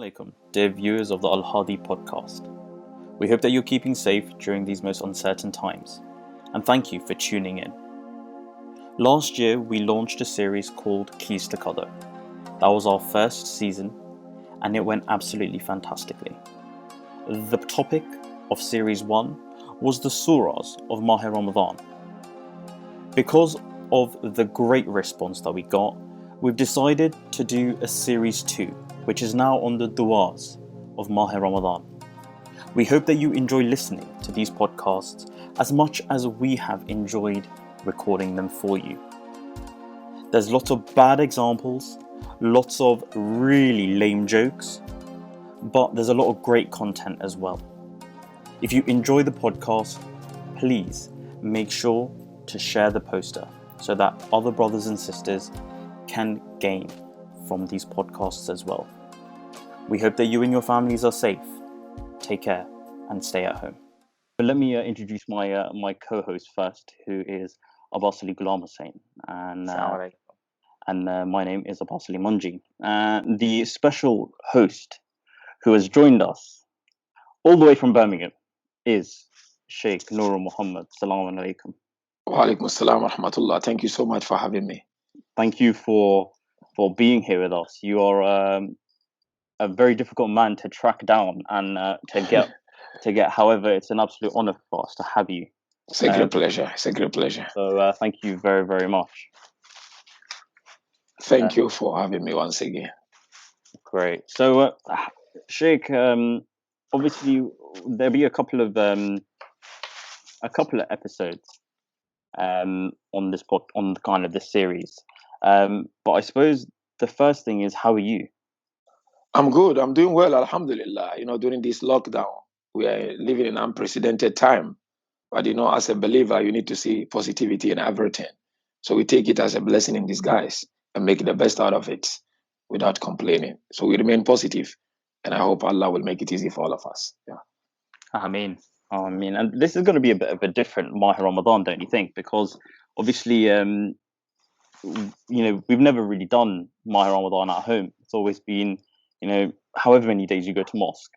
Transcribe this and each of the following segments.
Alaikum, dear viewers of the Al Hadi podcast. We hope that you're keeping safe during these most uncertain times, and thank you for tuning in. Last year, we launched a series called Keys To Qadr. That was our first season, and it went absolutely fantastically. The topic of Series 1 was the surahs of Maha Ramadan. Because of the great response that we got, we've decided to do a Series 2, which is now on the du'as of Maha Ramadan. We hope that you enjoy listening to these podcasts as much as we have enjoyed recording them for you. There's lots of bad examples, lots of really lame jokes, but there's a lot of great content as well. If you enjoy the podcast, please make sure to share the poster so that other brothers and sisters can gain from these podcasts as well. We hope that you and your families are safe. Take care and stay at home. But let me introduce my co-host first, who is Abbas Ali Ghulam Hussain, and my name is Abbas Ali Manji. The special host who has joined us all the way from Birmingham is Sheikh Nuru Mohammed. Assalamu alaikum. Wa alaikum assalam wa rahmatullah. Thank you so much for having me. Thank you for being here with us. You are a very difficult man to track down and to get. However, it's an absolute honor for us to have you. It's a great pleasure. It's a great pleasure. So thank you very, very much. Thank you for having me once again. Great. So, Sheikh, obviously there'll be a couple of episodes on on kind of this series. But I suppose the first thing is, how are you? I'm good. I'm doing well, alhamdulillah. During this lockdown, we are living in unprecedented time. But, as a believer, you need to see positivity in everything. So we take it as a blessing in disguise and make the best out of it without complaining. So we remain positive, and I hope Allah will make it easy for all of us. Yeah. Ameen. And this is going to be a bit of a different Maha Ramadan, don't you think? Because obviously, we've never really done Maha Ramadan at home. It's always been, however many days you go to mosque,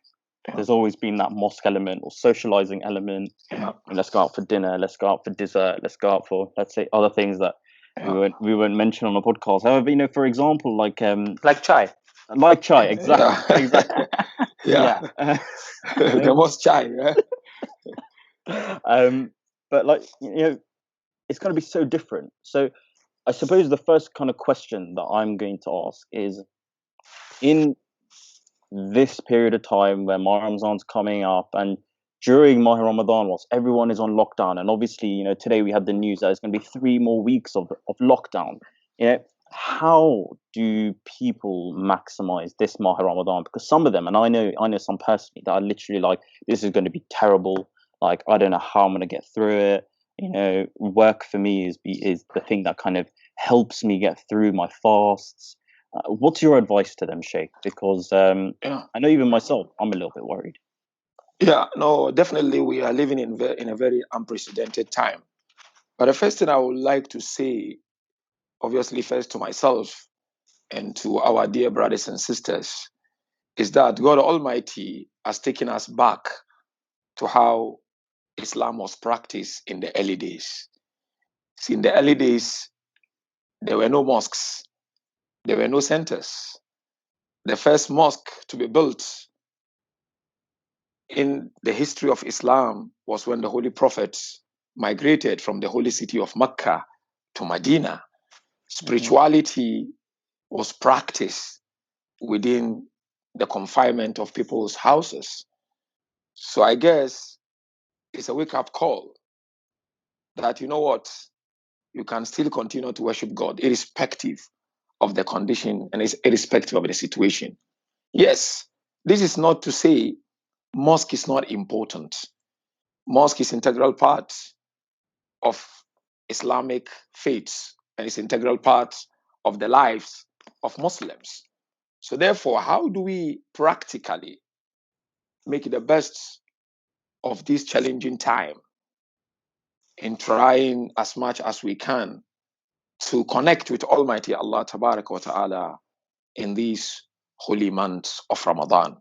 there's always been that mosque element or socializing element. Yeah. Let's go out for dinner. Let's go out for dessert. Let's go out for, let's say, other things that we won't mention on the podcast. However, for example, like chai. Like chai, exactly. Yeah. Exactly. Yeah. The most chai, right? But it's going to be so different. So I suppose the first kind of question that I'm going to ask is, in this period of time where Maha Ramadan's coming up, and during Maha Ramadan, whilst everyone is on lockdown, and obviously, today we had the news that it's going to be 3 more weeks of lockdown. How do people maximize this Maha Ramadan? Because some of them, and I know some personally, that are literally like, this is going to be terrible. Like, I don't know how I'm going to get through it. Work for me is the thing that kind of helps me get through my fasts. What's your advice to them, Sheikh? Because I know even myself, I'm a little bit worried. Yeah, no, definitely we are living in a very unprecedented time. But the first thing I would like to say, obviously first to myself and to our dear brothers and sisters, is that God Almighty has taken us back to how Islam was practiced in the early days. See, in the early days, there were no mosques. There were no centers. The first mosque to be built in the history of Islam was when the Holy Prophet migrated from the holy city of Mecca to Medina. Spirituality was practiced within the confinement of people's houses. So I guess it's a wake-up call that, you can still continue to worship God irrespective of the condition and irrespective of the situation. Yes, this is not to say mosque is not important. Mosque is integral part of Islamic faiths and it's integral part of the lives of Muslims. So therefore, how do we practically make the best of this challenging time in trying as much as we can to connect with Almighty Allah Tabarak wa Ta'ala in this Holy Month of Ramadan.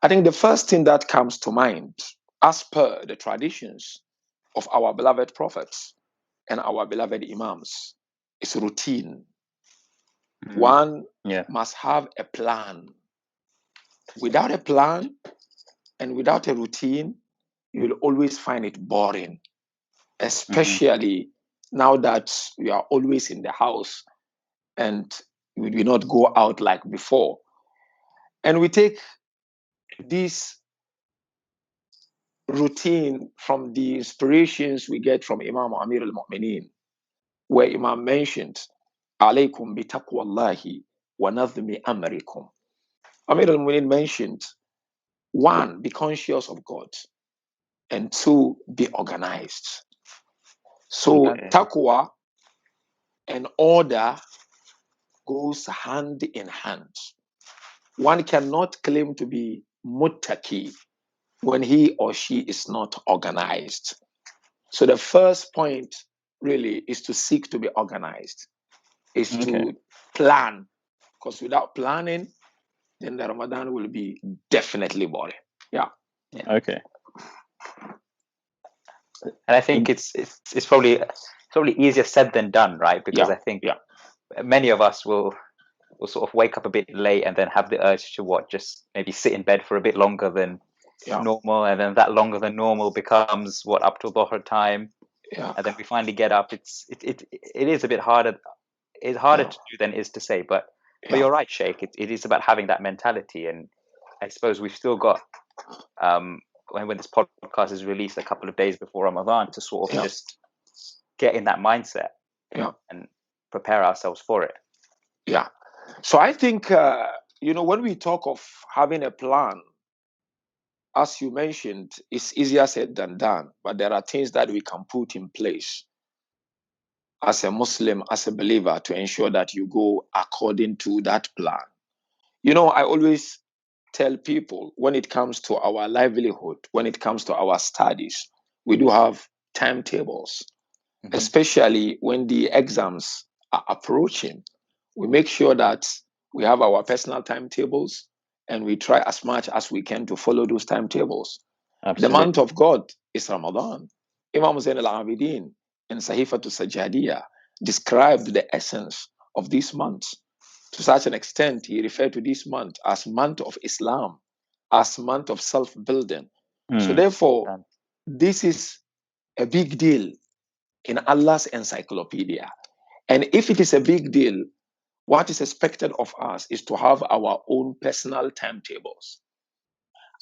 I think the first thing that comes to mind, as per the traditions of our beloved prophets and our beloved imams, is routine. One must have a plan. Without a plan and without a routine, you will always find it boring, especially now that we are always in the house and we do not go out like before. And we take this routine from the inspirations we get from Imam Amir al-Mu'mineen, where Imam mentioned, alaykum bi taqwallahi wa nadhmi amrikum. Amir al-Mu'mineen mentioned, one, be conscious of God, and two, be organized. So taqwa and order goes hand in hand. One cannot claim to be muttaqi when he or she is not organized. So the first point really is to seek to be organized, is to plan, because without planning, then the Ramadan will be definitely boring. Yeah. Okay. And I think it's probably easier said than done, right? Because I think many of us will sort of wake up a bit late and then have the urge to just maybe sit in bed for a bit longer than normal, and then that longer than normal becomes up till Dhuhr time, and then we finally get up. It is a bit harder. It's harder to do than it is to say, but you're right, Sheikh. It is about having that mentality, and I suppose we've still got when this podcast is released a couple of days before Ramadan to sort of just get in that mindset and prepare ourselves for it. Yeah. So I think, when we talk of having a plan, as you mentioned, it's easier said than done, but there are things that we can put in place as a Muslim, as a believer, to ensure that you go according to that plan. I always tell people, when it comes to our livelihood, when it comes to our studies, we do have timetables, especially when the exams are approaching. We make sure that we have our personal timetables and we try as much as we can to follow those timetables. Absolutely. The month of God is Ramadan. Imam Zain al-Abidin in Sahifatu Sajjadiyah described the essence of this month. To such an extent, he referred to this month as month of Islam, as month of self-building. So therefore, this is a big deal in Allah's encyclopedia. And if it is a big deal, what is expected of us is to have our own personal timetables.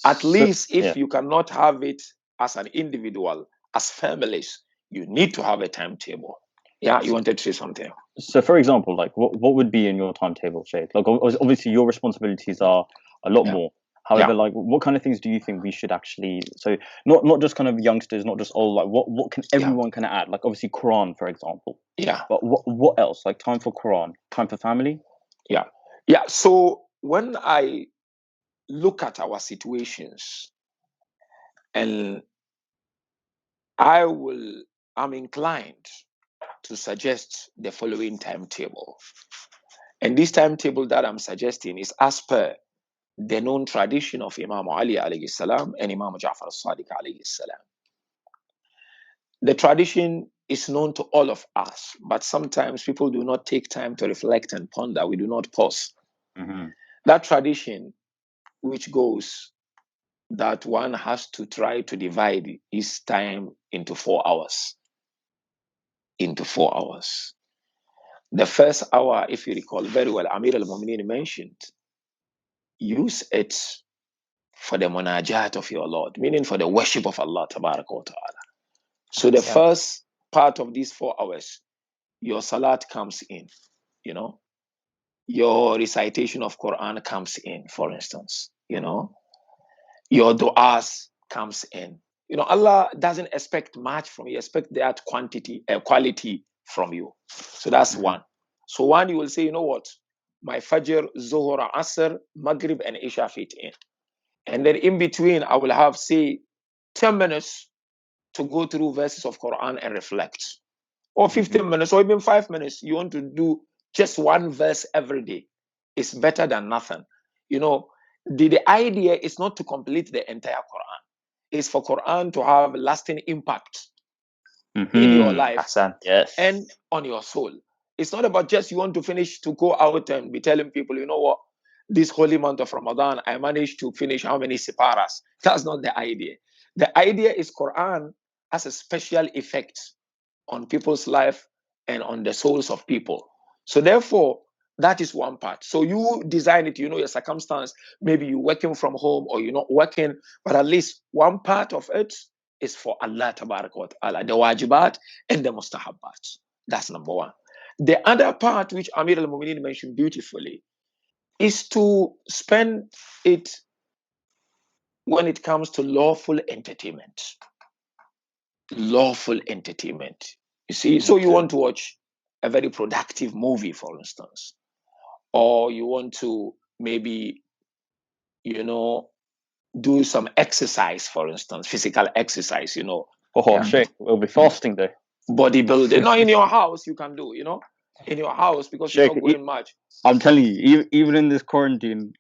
At least if you cannot have it as an individual, as families, you need to have a timetable. Yeah, you wanted to say something. So, for example, like what would be in your timetable, Sheikh? Like, obviously, your responsibilities are a lot more. However, like, what kind of things do you think we should actually? So, not just kind of youngsters, not just old. Like, what can everyone kind of add? Like, obviously, Quran, for example. Yeah. But what else? Like, time for Quran, time for family. Yeah. Yeah. So when I look at our situations, and I'm inclined to suggest the following timetable. And this timetable that I'm suggesting is as per the known tradition of Imam Ali alayhi salam and Imam Ja'far al-Sadiq alayhi salam. The tradition is known to all of us, but sometimes people do not take time to reflect and ponder. We do not pause. That tradition, which goes that one has to try to divide his time into 4 hours. Into 4 hours. The first hour, if you recall very well, Amir al-Mu'mineen mentioned, use it for the munajat of your Lord, meaning for the worship of Allah tabaraka wa ta'ala. So the first part of these 4 hours, your salat comes in, your recitation of Quran comes in, for instance, your du'as comes in. Allah doesn't expect much from you, expect that quality from you. So that's one. So one, you will say, what? My Fajr, Zuhur, Asr, Maghrib, and Isha fit in. And then in between, I will have, say, 10 minutes to go through verses of Quran and reflect. Or 15 minutes, or even 5 minutes. You want to do just one verse every day. is better than nothing. You know, the idea is not to complete the entire Quran. It's for Quran to have lasting impact in your life Yes. and on your soul. It's not about just you want to finish to go out and be telling people, you know what, this holy month of Ramadan, I managed to finish how many separas. That's not the idea. The idea is Quran has a special effect on people's life and on the souls of people. So therefore, that is one part. So you design it, you know, your circumstance. Maybe you're working from home or you're not working, but at least one part of it is for Allah Tabarak wa Ta'ala, the wajibat and the mustahabbat. That's number one. The other part, which Amir al-Mu'minin mentioned beautifully, is to spend it when it comes to lawful entertainment. Lawful entertainment. You see, so you want to watch a very productive movie, for instance, or you want to maybe, you know, do some exercise, for instance, physical exercise, you know. Oh, Sheikh, we'll be fasting though. Bodybuilding. No, in your house you can do, you know, in your house because Sheikh, you're not going much. I'm telling you, even in this quarantine,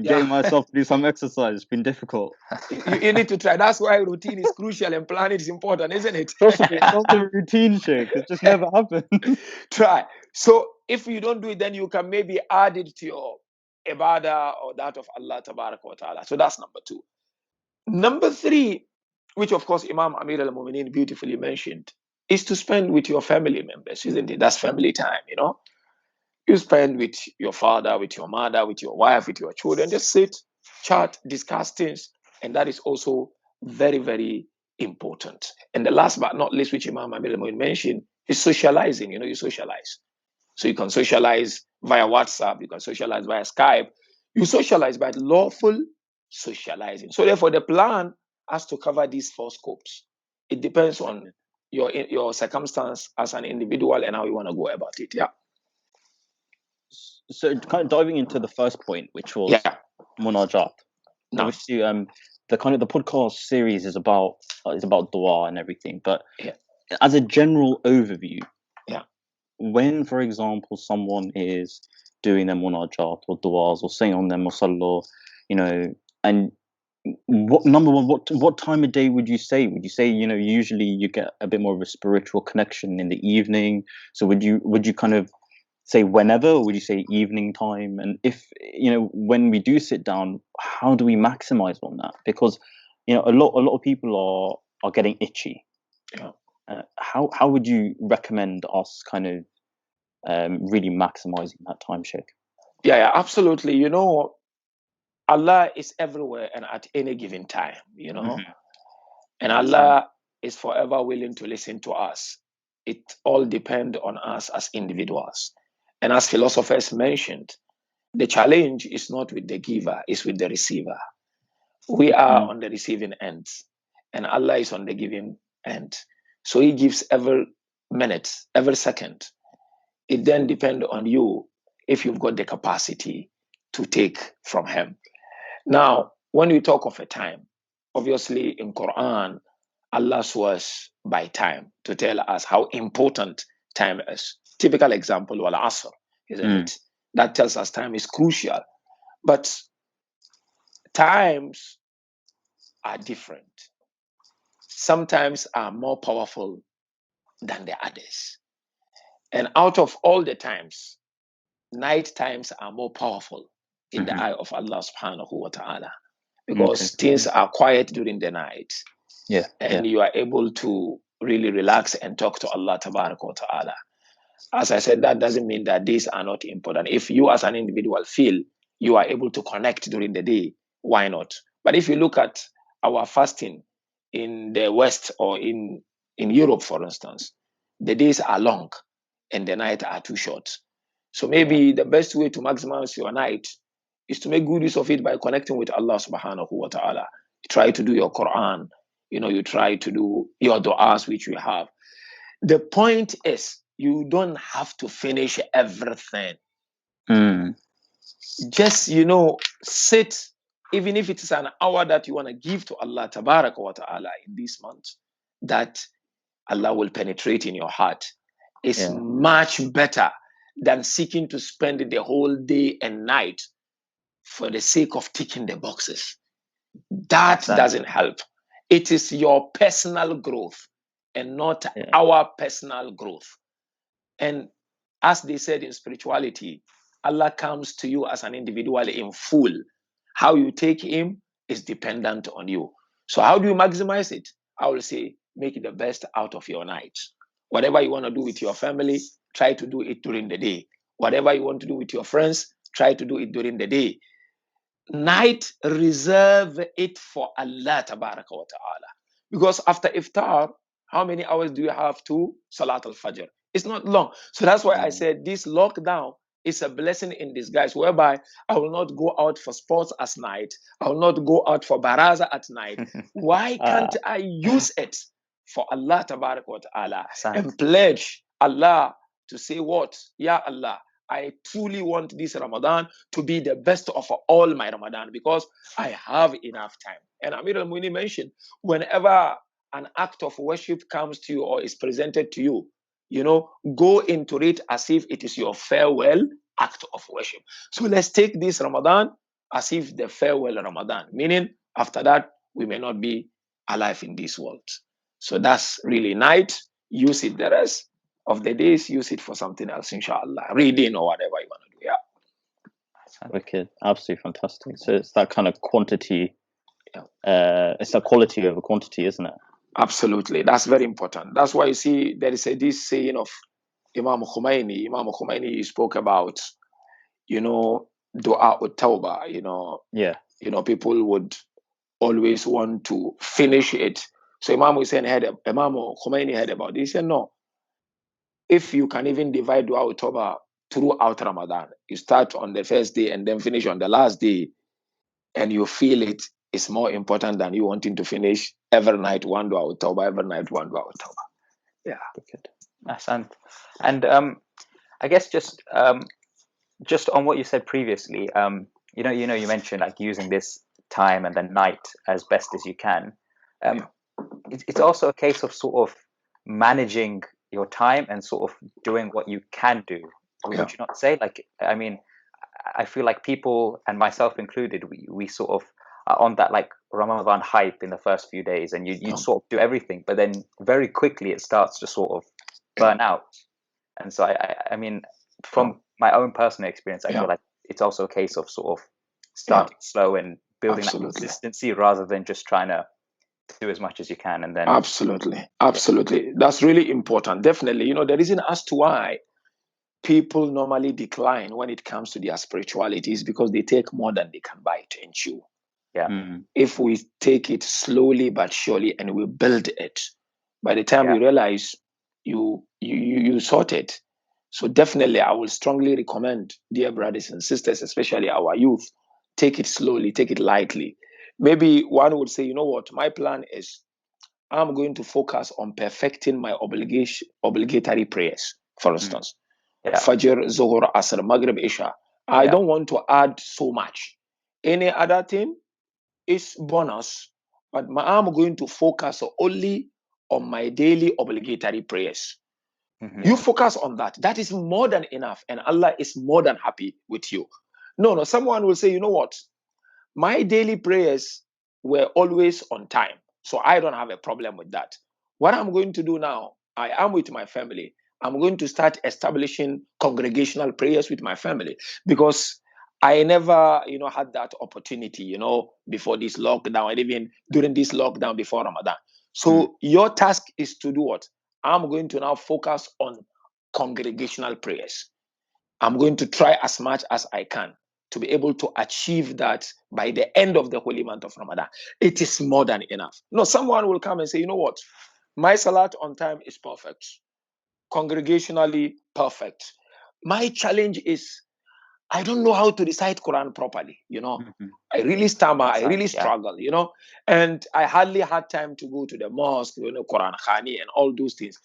getting myself to do some exercise has been difficult. You need to try. That's why routine is crucial and planning is important, isn't it? Trust me, it's not the routine, Sheikh. It just never happens. Try. So if you don't do it, then you can maybe add it to your ibadah or that of Allah Tabarak wa Ta'ala. So that's number two. Number three, which of course Imam Amir al-Mu'minin beautifully mentioned, is to spend with your family members, isn't it? That's family time, you know. You spend with your father, with your mother, with your wife, with your children. Just sit, chat, discuss things. And that is also very, very important. And the last but not least, which Imam Amir al-Mu'minin mentioned, is socializing. You know, you socialize. So you can socialize via WhatsApp, you can socialize via Skype. You socialize by lawful socializing. So therefore, the plan has to cover these four scopes. It depends on your circumstance as an individual and how you want to go about it. Yeah. So kind of diving into the first point, which was munajat. No. Obviously, the podcast series is about dua and everything, but as a general overview, when, for example, someone is doing their munajat or duas or saying on their musalla, you know, and what time of day would you say? Would you say, you know, usually you get a bit more of a spiritual connection in the evening? So would you kind of say whenever, or would you say evening time? And if, you know, when we do sit down, how do we maximize on that? Because, you know, a lot of people are getting itchy. How would you recommend us kind of really maximizing that time, Sheikh? Yeah, absolutely. You know, Allah is everywhere and at any given time, you know, and Allah is forever willing to listen to us. It all depends on us as individuals. And as philosophers mentioned, the challenge is not with the giver, it's with the receiver. We are on the receiving end, and Allah is on the giving end. So He gives every minute, every second. It then depends on you if you've got the capacity to take from Him. Now, when we talk of a time, obviously in Quran, Allah swears by time to tell us how important time is. Typical example, wal asr, isn't it? That tells us time is crucial. But times are different. Sometimes are more powerful than the others. And out of all the times, night times are more powerful in the eye of Allah subhanahu wa ta'ala. Because things are quiet during the night. And you are able to really relax and talk to Allah tabarak wa ta'ala. As I said, that doesn't mean that these are not important. If you as an individual feel you are able to connect during the day, why not? But if you look at our fasting in the West or in Europe, for instance, the days are long and the nights are too short. So maybe the best way to maximize your night is to make good use of it by connecting with Allah subhanahu wa ta'ala. You try to do your Quran, you know, you try to do your du'as which you have. The point is, you don't have to finish everything. Just, you know, sit, even if it is an hour that you want to give to Allah tabaraka wa ta'ala in this month, that Allah will penetrate in your heart. It's much better than seeking to spend the whole day and night for the sake of ticking the boxes. That doesn't help. It is your personal growth and not our personal growth. And as they said in spirituality, Allah comes to you as an individual in full. How you take him is dependent on you. So how do you maximize it? I will say, make the best out of your night. Whatever you want to do with your family, try to do it during the day. Whatever you want to do with your friends, try to do it during the day. Night, reserve it for Allah Tabaraka wa Ta'ala. Because after iftar, how many hours do you have to Salat al-Fajr? It's not long. So that's why I said this lockdown is a blessing in disguise, whereby I will not go out for sports at night. I will not go out for baraza at night. Why can't I use it for Allah Tabaraka wa Ta'ala and pledge Allah to say what? Ya Allah, I truly want this Ramadan to be the best of all my Ramadan because I have enough time. And Amir al-Muini mentioned, whenever an act of worship comes to you or is presented to you, go into it as if it is your farewell act of worship. So let's take this Ramadan as if the farewell Ramadan, meaning after that, we may not be alive in this world. So that's really night. Use it the rest of the days, use it for something else, inshallah. Reading or whatever you want to do. Yeah. Wicked. Absolutely fantastic. So it's that kind of quantity. It's the quality over quantity, isn't it? Absolutely. That's very important. That's why you see there is this saying of Imam Khomeini. Imam Khomeini spoke about, dua ut tawbah, people would always want to finish it. So Imam Khomeini heard about this. He said, no. If you can even divide dua ut tawbah throughout Ramadan, you start on the first day and then finish on the last day, and you feel it is more important than you wanting to finish every night one dua ut tawbah, every night one dua ut tawbah. Yeah. Good. And I guess just on what you said previously, you mentioned like using this time and the night as best as you can. It's also a case of sort of managing your time and sort of doing what you can do. Would you not say? Like, I mean, I feel like people, and myself included, we sort of are on that like Ramadan hype in the first few days, and you sort of do everything, but then very quickly it starts to sort of burn out. And so I mean, from my own personal experience, I feel like it's also a case of sort of starting slow and building that consistency rather than just trying to do as much as you can and then absolutely that's really important. Definitely, the reason as to why people normally decline when it comes to their spirituality is because they take more than they can bite and chew. If we take it slowly but surely and we build it, by the time we realize you sort it. So definitely I will strongly recommend, dear brothers and sisters, especially our youth, take it slowly, take it lightly. Maybe one would say, my plan is I'm going to focus on perfecting my obligatory prayers, for instance. Fajr, Zuhur, Asr, Maghrib, Isha. I don't want to add so much. Any other thing is bonus, but I'm going to focus only on my daily obligatory prayers. You focus on that. That is more than enough, and Allah is more than happy with you. No, someone will say, you know what? My daily prayers were always on time, so I don't have a problem with that. What I'm going to do now, I am with my family. I'm going to start establishing congregational prayers with my family because I never, had that opportunity, before this lockdown and even during this lockdown before Ramadan. So your task is to do what? I'm going to now focus on congregational prayers. I'm going to try as much as I can to be able to achieve that by the end of the Holy Month of Ramadan. It is more than enough. No, someone will come and say, you know what? My salat on time is perfect. Congregationally perfect. My challenge is I don't know how to recite Quran properly. I really stammer. I really struggle, and I hardly had time to go to the mosque, Quran Khani and all those things.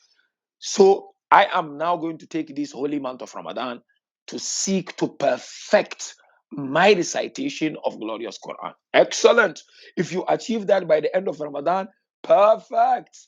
So I am now going to take this Holy Month of Ramadan to seek to perfect my recitation of glorious Quran. Excellent. If you achieve that by the end of Ramadan, perfect.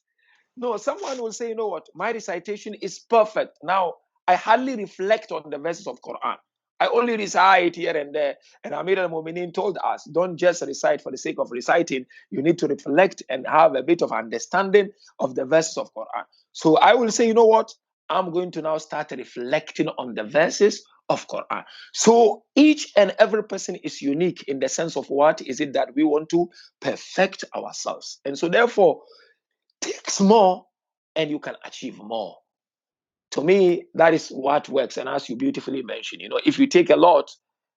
No, someone will say, you know what? My recitation is perfect. Now I hardly reflect on the verses of Quran. I only recite here and there. And Amir al-Mu'minin told us, don't just recite for the sake of reciting. You need to reflect and have a bit of understanding of the verses of Quran. So I will say, you know what? I'm going to now start reflecting on the verses of Quran. So each and every person is unique in the sense of what is it that we want to perfect ourselves. And so therefore, take more and you can achieve more. To me, that is what works. And as you beautifully mentioned, if you take a lot,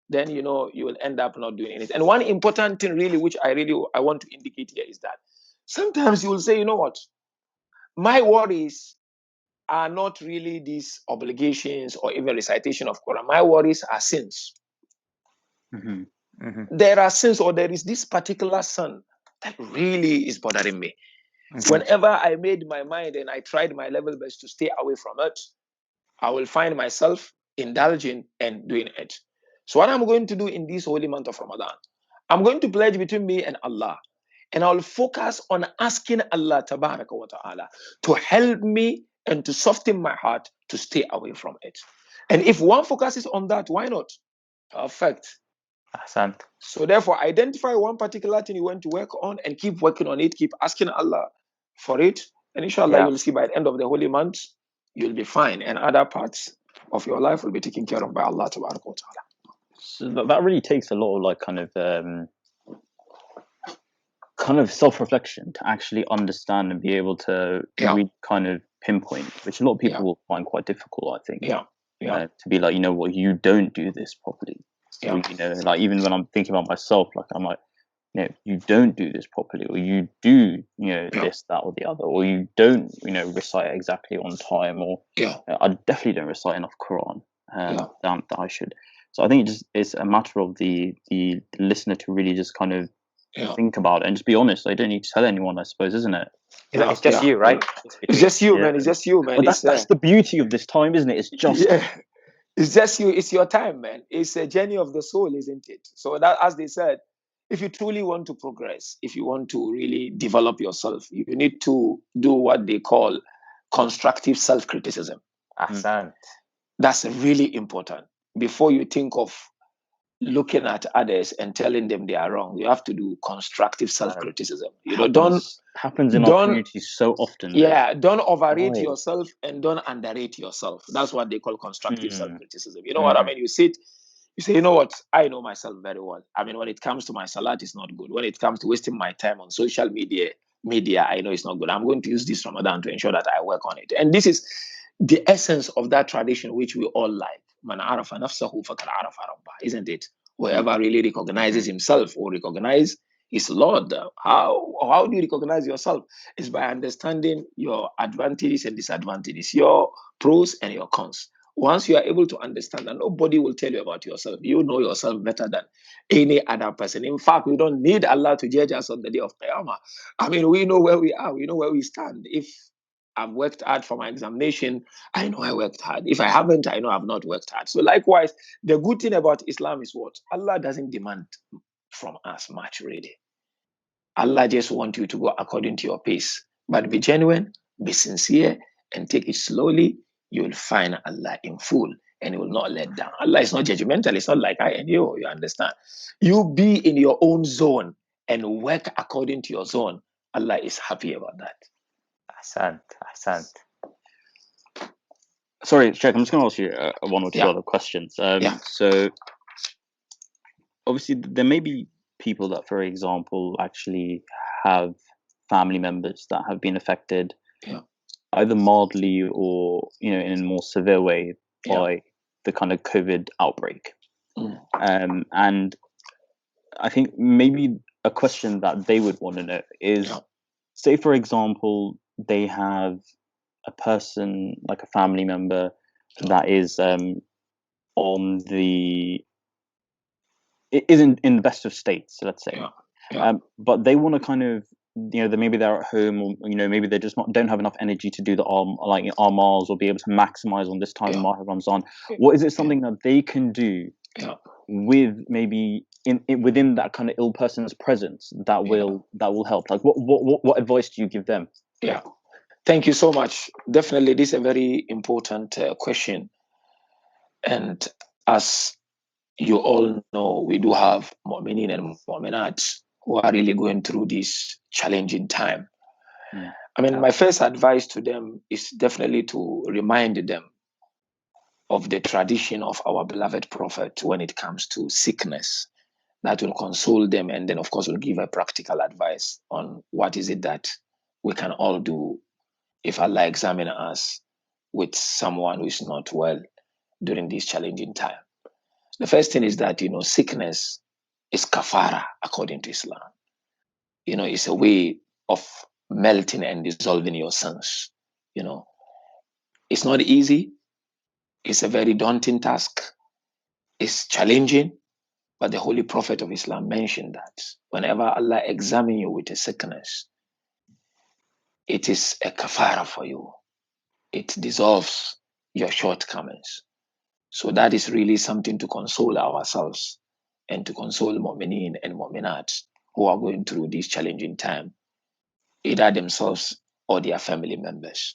then you will end up not doing anything. And one important thing really, which I want to indicate here is that sometimes you will say, you know what, my worries are not really these obligations or even recitation of Quran. My worries are sins. There are sins, or there is this particular sin that really is bothering me. Whenever I made my mind and I tried my level best to stay away from it, I will find myself indulging and doing it. So what I'm going to do in this holy month of Ramadan, I'm going to pledge between me and Allah. And I'll focus on asking Allah Tabaraka wa Ta'ala to help me and to soften my heart to stay away from it. And if one focuses on that, why not? Perfect. Ahsant. So therefore, identify one particular thing you want to work on and keep working on it. Keep asking Allah for it. And inshallah, you will see by the end of the holy month, you'll be fine. And other parts of your life will be taken care of by Allah Tabaraka wa Ta'ala. So that really takes a lot of kind of self-reflection to actually understand and be able to really kind of pinpoint, which a lot of people will find quite difficult, I think. To be like, you know what, you don't do this properly. So, like even when I'm thinking about myself, like I'm like, you don't do this properly, or you do, this, that, or the other, or you don't, recite exactly on time, or I definitely don't recite enough Quran that I should. So I think it's a matter of the listener to really just kind of think about it and just be honest. I don't need to tell anyone, I suppose, isn't it? It's just you, right? It's just you, man. It's just you, man. But that's the beauty of this time, isn't it? It's just it's just you. It's your time, man. It's a journey of the soul, isn't it? So that, as they said, if you truly want to progress, if you want to really develop yourself, you need to do what they call constructive self-criticism. Ahsant. That's really important. Before you think of looking at others and telling them they are wrong, you have to do constructive self-criticism. Happens in our community so often. Don't overrate yourself and don't underrate yourself. That's what they call constructive self-criticism. You know what I mean? You say, you know what, I know myself very well. I mean, when it comes to my salat, it's not good. When it comes to wasting my time on social media, I know it's not good. I'm going to use this Ramadan to ensure that I work on it. And this is the essence of that tradition which we all like. Man arafa nafsahu faqad arafa rabbah, isn't it? Whoever really recognizes himself or recognize his Lord. How do you recognize yourself? It's by understanding your advantages and disadvantages, your pros and your cons. Once you are able to understand that, nobody will tell you about yourself. You know yourself better than any other person. In fact, we don't need Allah to judge us on the day of Qiyamah. I mean, we know where we are. We know where we stand. If I've worked hard for my examination, I know I worked hard. If I haven't, I know I've not worked hard. So likewise, the good thing about Islam is what? Allah doesn't demand from us much, really. Allah just wants you to go according to your pace. But be genuine, be sincere, and take it slowly. You will find Allah in full, and He will not let down. Allah is not judgmental. It's not like I and you understand? You be in your own zone and work according to your zone. Allah is happy about that. Ahsant. Sorry, Sheikh, I'm just going to ask you one or two other questions. So, obviously, there may be people that, for example, actually have family members that have been affected either mildly or, in a more severe way by the kind of COVID outbreak. And I think maybe a question that they would want to know is, say, for example, they have a person, like a family member, that is isn't in the best of states, let's say, but they want to kind of, maybe they're at home, or maybe they just don't have enough energy to do the Amals or be able to maximize on this time of Ramadan. What is it something that they can do with maybe within that kind of ill person's presence that will help? Like what advice do you give them? Thank you so much. Definitely, this is a very important question. And as you all know, we do have mu'minin and mu'minat who are really going through this challenging time. I mean, my first advice to them is definitely to remind them of the tradition of our beloved Prophet when it comes to sickness. That will console them, and then, of course, will give a practical advice on what is it that we can all do if Allah examine us with someone who is not well during this challenging time. The first thing is that, sickness is kafara according to Islam. It's a way of melting and dissolving your sins. It's not easy. It's a very daunting task. It's challenging. But the Holy Prophet of Islam mentioned that whenever Allah examines you with a sickness, it is a kafara for you. It dissolves your shortcomings. So that is really something to console ourselves and to console mu'mineen and mu'minat who are going through this challenging time, either themselves or their family members.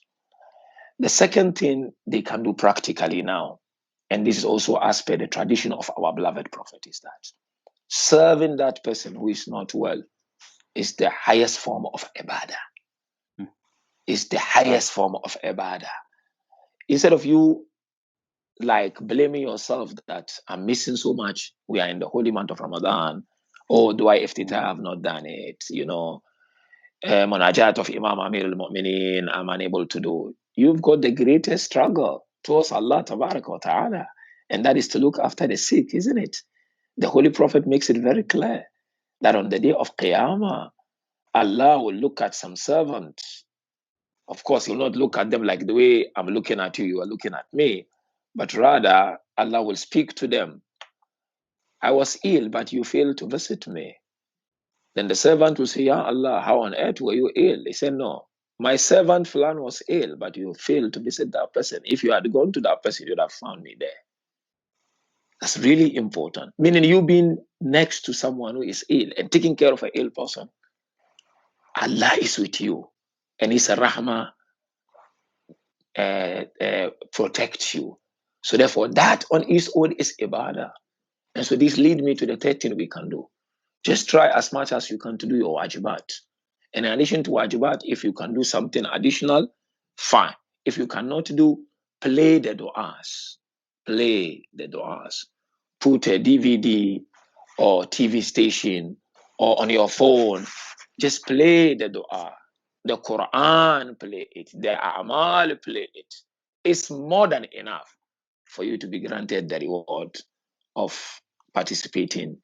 The second thing they can do practically now, and this is also as per the tradition of our beloved Prophet, is that serving that person who is not well is the highest form of ibadah. Is the highest form of ibadah. Instead of you blaming yourself that I'm missing so much, we are in the Holy Month of Ramadan, or do I have not done it? Munajat of Imam Amir al-Mu'mineen, I'm unable to do. You've got the greatest struggle towards Allah Tabaraka wa Ta'ala, and that is to look after the sick, isn't it? The Holy Prophet makes it very clear that on the day of Qiyamah, Allah will look at some servants. Of course, He will not look at them like the way I'm looking at you, you are looking at me, but rather Allah will speak to them. I was ill, but you failed to visit me. Then the servant will say, Ya Allah, how on earth were you ill? He said, no, my servant Fulan was ill, but you failed to visit that person. If you had gone to that person, you would have found me there. That's really important. Meaning you being next to someone who is ill and taking care of an ill person, Allah is with you. And His rahmah protects you. So therefore, that on its own is ibadah. And so this leads me to the third thing we can do. Just try as much as you can to do your wajibat. And in addition to wajibat, if you can do something additional, fine. If you cannot do, play the du'as. Play the du'as. Put a DVD or TV station or on your phone. Just play the du'a. The Quran, play it. The A'mal, play it. It's more than enough for you to be granted the reward of participating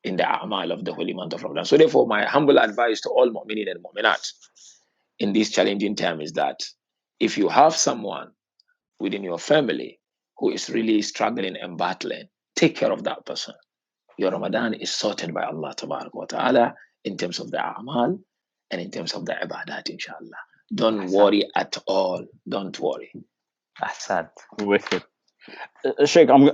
in the A'mal of the Holy Month of Ramadan. So therefore, my humble advice to all mu'minin and mu'minat in this challenging time is that if you have someone within your family who is really struggling and battling, take care of that person. Your Ramadan is sorted by Allah wa ta'ala in terms of the A'mal and in terms of the ibadat, inshallah. Don't worry at all. Don't worry. Ahsan. Wicked. Sheikh, I'm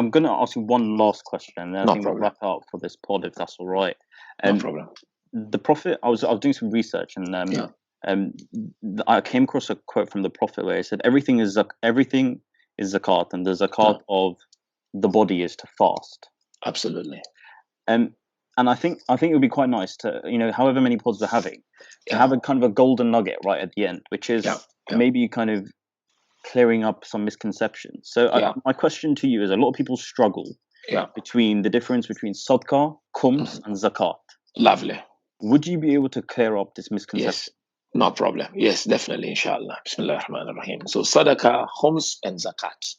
going to ask you one last question, and then I think we'll wrap up for this pod, if that's all right. No problem. The Prophet, I was doing some research, and I came across a quote from the Prophet where he said, "Everything is zakat, and the zakat of the body is to fast." Absolutely. And I think it would be quite nice to, however many pods we're having, to have a kind of a golden nugget right at the end, which is maybe kind of clearing up some misconceptions. So my question to you is, a lot of people struggle between the difference between sadaqah, khums, and zakat. Lovely. Would you be able to clear up this misconception? Yes, no problem. Yes, definitely, inshallah. Bismillah ar-Rahman ar-Rahim. So sadaqah, khums, and zakat.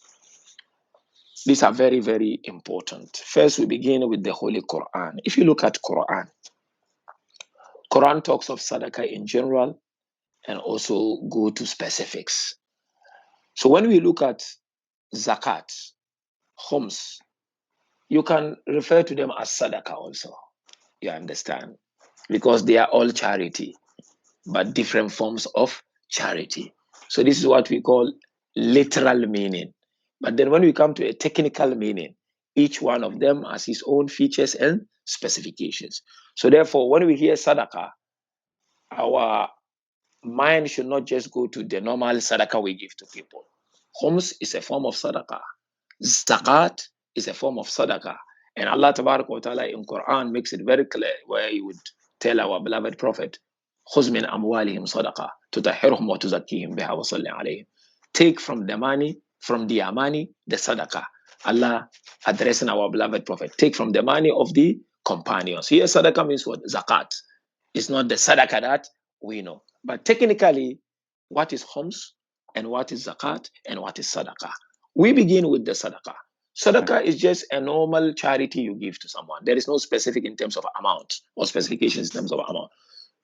These are very, very important. First, we begin with the Holy Quran. If you look at Quran talks of sadaqah in general and also go to specifics. So when we look at zakat, khums, you can refer to them as sadaqah also. You understand? Because they are all charity, but different forms of charity. So this is what we call literal meaning. But then when we come to a technical meaning, each one of them has its own features and specifications. So therefore, when we hear sadaqah, our mind should not just go to the normal sadaqah we give to people. Khums is a form of sadaqah. Zakat is a form of sadaqah. And Allah Tabaraka wa Ta'ala in Quran makes it very clear, where He would tell our beloved Prophet, خُذْ مِنْ أَمْوَالِهِمْ صَدَقَةً تُطَهِّرُهُمْ وَتُزَكِّيهِمْ بِهَا وَصَلِّ عَلَيْهِمْ. Take from their money, the sadaqah. Allah addressing our beloved Prophet, take from the money of the companions. Here, sadaqah means what? Zakat. It's not the sadaqah that we know. But technically, what is khums and what is zakat and what is sadaqah? We begin with the sadaqah. Sadaqah is just a normal charity you give to someone. There is no specific in terms of amount or specifications in terms of amount.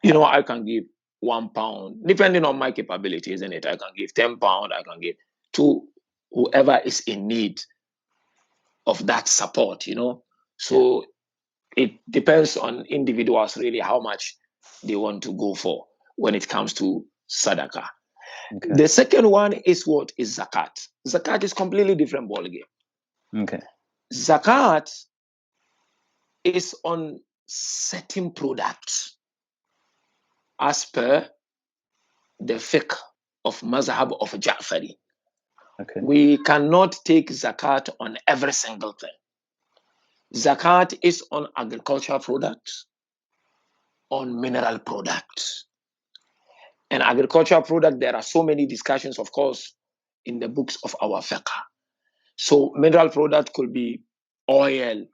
I can give £1, depending on my capability, isn't it? I can give £10, I can give to whoever is in need of that support, So it depends on individuals really how much they want to go for when it comes to sadaqah. Okay. The second one is what is zakat. Zakat is completely different ballgame. Okay. Zakat is on certain products as per the fiqh of mazhab of Ja'fari. Okay. We cannot take zakat on every single thing. Zakat is on agricultural products, on mineral products. And agricultural product, there are so many discussions, of course, in the books of our fiqh. So mineral product could be oil,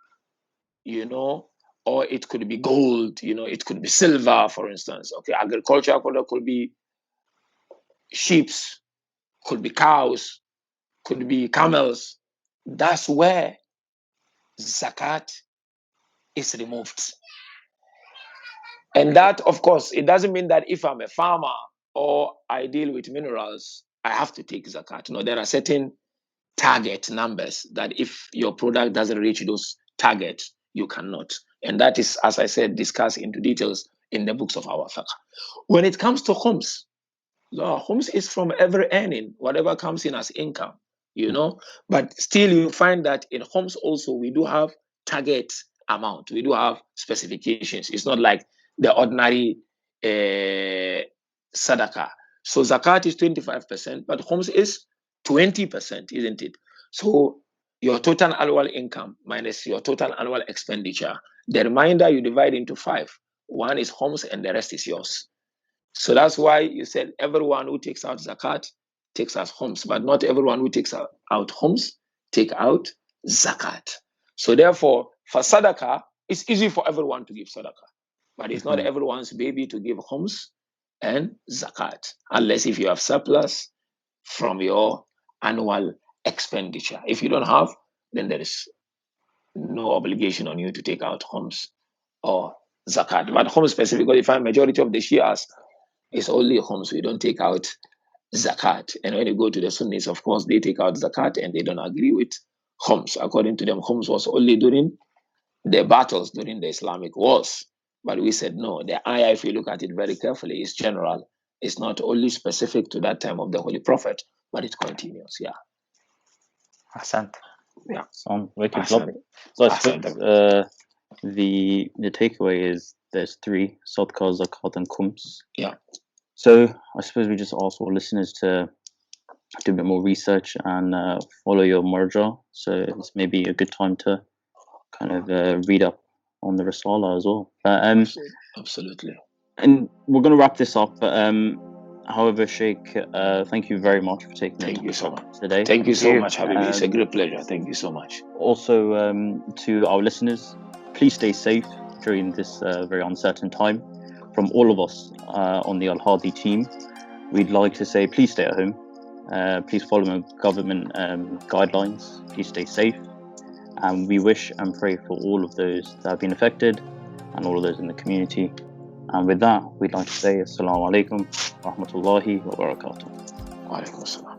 or it could be gold, it could be silver, for instance. Okay, agricultural product could be sheep, could be cows, could be camels. That's where zakat is removed. And that, of course, it doesn't mean that if I'm a farmer or I deal with minerals, I have to take zakat. No, there are certain target numbers that if your product doesn't reach those targets, you cannot. And that is, as I said, discussed into details in the books of our fiqh. When it comes to khums, khums is from every earning, whatever comes in as income, But still, you find that in khums also, we do have target amount. We do have specifications. It's not like the ordinary sadaqah. So zakat is 25%, but khums is 20%, isn't it? So your total annual income minus your total annual expenditure, the remainder you divide into 5. One is khums and the rest is yours. So that's why you said everyone who takes out zakat takes out khums, but not everyone who takes out khums take out zakat. So therefore, for sadaqah, it's easy for everyone to give sadaqah, but it's not everyone's baby to give khums and zakat, unless if you have surplus from your annual expenditure. If you don't have, then there is no obligation on you to take out khums or zakat. But khums specifically, if I'm majority of the Shias, it's only khums. We don't take out zakat. And when you go to the Sunnis, of course, they take out zakat and they don't agree with khums. According to them, khums was only during the battles, during the Islamic wars. But we said no. The ayah, if you look at it very carefully, is general. It's not only specific to that time of the Holy Prophet, but it continues. Yeah. Ahsant. Yeah. So I suppose the takeaway is there's 3: sadaqah, zakat, and khums. Yeah. So I suppose we just ask our listeners to do a bit more research and follow your marja. So it's maybe a good time to kind of read up on the Risala as well. Absolutely. And we're going to wrap this up. But however, Sheikh, thank you very much for taking the time so much today. Thank you so much, Habibi. It's a great pleasure. Thank you so much. Also, to our listeners, please stay safe during this very uncertain time. From all of us on the Al-Hadi team, we'd like to say please stay at home. Please follow government guidelines. Please stay safe. And we wish and pray for all of those that have been affected and all of those in the community. And with that, we'd like to say Assalamu alaikum wa rahmatullahi wa barakatuh. Wa alaikum assalam.